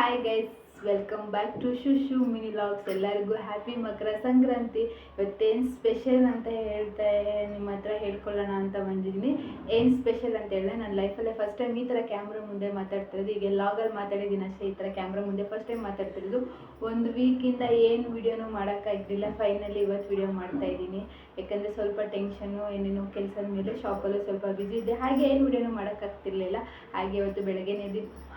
Hi guys, welcome back to Shushu mini vlogs. ಎಲ್ಲರಿಗೂ happy Makara Sankranti. ಇವತ್ತೇನು special ಅಂತ ನಿಮ್ಮ ಹತ್ರ ಹೇಳ್ಕೊಳ್ಳೋಣ ಅಂತ ಬಂದಿದ್ದೀನಿ. ಏನು ಸ್ಪೆಷಲ್ ಅಂತ ಹೇಳಿದ್ರೆ, ನನ್ನ ಲೈಫಲ್ಲೇ ಫಸ್ಟ್ ಟೈಮ್ ಈ ಥರ ಕ್ಯಾಮ್ರಾ ಮುಂದೆ ಮಾತಾಡ್ತಿರೋದು. ಈಗ ಲಾಗಲ್ಲಿ ಮಾತಾಡಿದ್ದೀನಿ ಅಷ್ಟೇ, ಈ ಥರ ಕ್ಯಾಮ್ರಾ ಮುಂದೆ ಫಸ್ಟ್ ಟೈಮ್ ಮಾತಾಡ್ತಿರೋದು. ಒಂದು ವೀಕಿಂದ ಏನು ವೀಡಿಯೋನೂ ಮಾಡೋಕ್ಕಾಗಿಲ್ಲ. ಫೈನಲಿ ಇವತ್ತು ವೀಡಿಯೋ ಮಾಡ್ತಾಯಿದ್ದೀನಿ. ಯಾಕಂದರೆ ಸ್ವಲ್ಪ ಟೆನ್ಷನ್ನು, ಏನೇನೋ ಕೆಲಸದ ಮೇಲೆ ಶಾಪಲ್ಲೂ ಸ್ವಲ್ಪ ಬ್ಯುಸಿ ಇದೆ, ಹಾಗೆ ಏನು ವೀಡಿಯೋನೂ ಮಾಡೋಕ್ಕಾಗ್ತಿರ್ಲಿಲ್ಲ. ಹಾಗೆ ಇವತ್ತು ಬೆಳಗ್ಗೆನೇ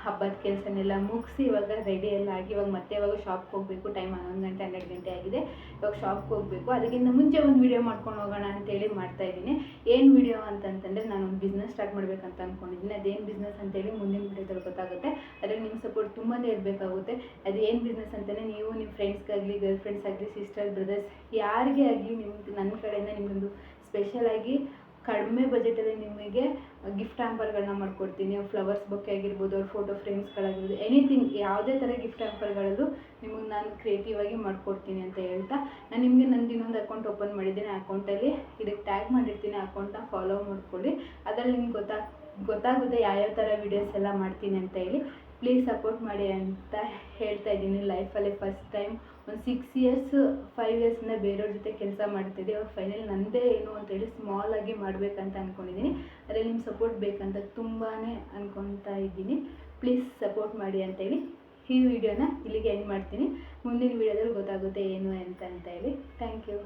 ಹಬ್ಬದ ಕೆಲಸನೆಲ್ಲ ಮುಗಿಸಿ ಇವಾಗ ರೆಡಿ ಎಲ್ಲ ಆಗಿ ಇವಾಗ ಮತ್ತೆ ಇವಾಗ ಶಾಪ್ಗೆ ಹೋಗಬೇಕು. ಟೈಮ್ 11 ಗಂಟೆ 12 ಗಂಟೆ ಆಗಿದೆ. ಇವಾಗ ಶಾಪ್ಗೆ ಹೋಗಬೇಕು. ಅದಕ್ಕಿಂತ ಮುಂಚೆ ಒಂದು ವೀಡಿಯೋ ಮಾಡ್ಕೊಂಡು ಹೋಗೋಣ ಅಂತೇಳಿ ಮಾಡ್ತಾಯಿದ್ದೀನಿ. ಏನು ವೀಡಿಯೋ ಅಂತಂತಂದರೆ, ನಾನು ಒಂದು ಬಿಸ್ನೆಸ್ ಸ್ಟಾರ್ಟ್ ಮಾಡಬೇಕಂತ ಅಂದ್ಕೊಂಡಿದ್ದೀನಿ. ಅದೇನು ಬಿಸ್ನೆಸ್ ಅಂತೇಳಿ ಮುಂದಿನ ವೀಡಿಯೋದಲ್ಲಿ ಗೊತ್ತಾಗುತ್ತೆ. ಅದರಲ್ಲಿ ನಿಮ್ಮ ಸಪೋರ್ಟ್ ತುಂಬಾ ಇರಬೇಕಾಗುತ್ತೆ. ಅದು ಏನು ಬಿಸ್ನೆಸ್ ಅಂತಲೇ ನೀವು ನಿಮ್ಮ ಫ್ರೆಂಡ್ಸ್ಗಾಗಲಿ, ಗರ್ಲ್ ಫ್ರೆಂಡ್ಸ್ ಆಗಲಿ, ಸಿಸ್ಟರ್ ಬ್ರದರ್ಸ್ ಯಾರಿಗೇ ಆಗಲಿ ನಿಮ್ಗೆ ನನ್ನ ಕಡೆಯಿಂದ ನಿಮಗೊಂದು ಸ್ಪೆಷಲಾಗಿ ಕಡಿಮೆ ಬಜೆಟಲ್ಲಿ ನಿಮಗೆ ಗಿಫ್ಟ್ ಹ್ಯಾಂಪರ್ಗಳನ್ನ ಮಾಡ್ಕೊಡ್ತೀನಿ. ಫ್ಲವರ್ಸ್ ಬೊಕ್ಕೆ ಆಗಿರ್ಬೋದು, ಅವ್ರ ಫೋಟೋ ಫ್ರೇಮ್ಸ್ಗಳಾಗಿರ್ಬೋದು, ಎನಿಥಿಂಗ್ ಯಾವುದೇ ಥರ ಗಿಫ್ಟ್ ಹ್ಯಾಂಪರ್ಗಳಲ್ಲೂ ನಿಮಗೆ ನಾನು ಕ್ರಿಯೇಟಿವ್ ಆಗಿ ಮಾಡ್ಕೊಡ್ತೀನಿ ಅಂತ ಹೇಳ್ತಾ, ನಾನು ನಿಮಗೆ ನಂದು ಇನ್ನೊಂದು ಅಕೌಂಟ್ ಓಪನ್ ಮಾಡಿದ್ದೀನಿ. ಆ ಅಕೌಂಟಲ್ಲಿ ಇದಕ್ಕೆ ಟ್ಯಾಗ್ ಮಾಡಿರ್ತೀನಿ. ಆ ಅಕೌಂಟನ್ನ ಫಾಲೋ ಮಾಡ್ಕೊಳ್ಳಿ. ಅದರಲ್ಲಿ ನಿಮ್ಗೆ ಗೊತ್ತಾಗುತ್ತೆ ಯಾವ್ಯಾವ ಥರ ವೀಡಿಯೋಸ್ ಎಲ್ಲ ಮಾಡ್ತೀನಿ ಅಂತ ಹೇಳಿ. ಪ್ಲೀಸ್ ಸಪೋರ್ಟ್ ಮಾಡಿ ಅಂತ ಹೇಳ್ತಾ ಇದ್ದೀನಿ. ಲೈಫಲ್ಲಿ ಫಸ್ಟ್ ಟೈಮ್ ಒಂದು 6 ಇಯರ್ಸ್ 5 ಇಯರ್ಸಿಂದ ಬೇರೆಯವ್ರ ಜೊತೆ ಕೆಲಸ ಮಾಡ್ತಿದ್ದೆ. ಇವಾಗ ಫೈನಲ್ ನನ್ನದೇ ಏನು ಅಂತೇಳಿ ಸ್ಮಾಲಾಗಿ ಮಾಡಬೇಕಂತ ಅಂದ್ಕೊಂಡಿದ್ದೀನಿ. ಅದರಲ್ಲಿ ನಿಮ್ಮ ಸಪೋರ್ಟ್ ಬೇಕಂತ ತುಂಬಾ ಅಂದ್ಕೊತಾ ಇದ್ದೀನಿ. ಪ್ಲೀಸ್ ಸಪೋರ್ಟ್ ಮಾಡಿ ಅಂತೇಳಿ ಈ ವಿಡಿಯೋನ ಇಲ್ಲಿಗೆ ಎಂಡ್ ಮಾಡ್ತೀನಿ. ಮುಂದಿನ ವೀಡಿಯೋದಲ್ಲಿ ಗೊತ್ತಾಗುತ್ತೆ ಏನು ಅಂತ ಹೇಳಿ. Thank you.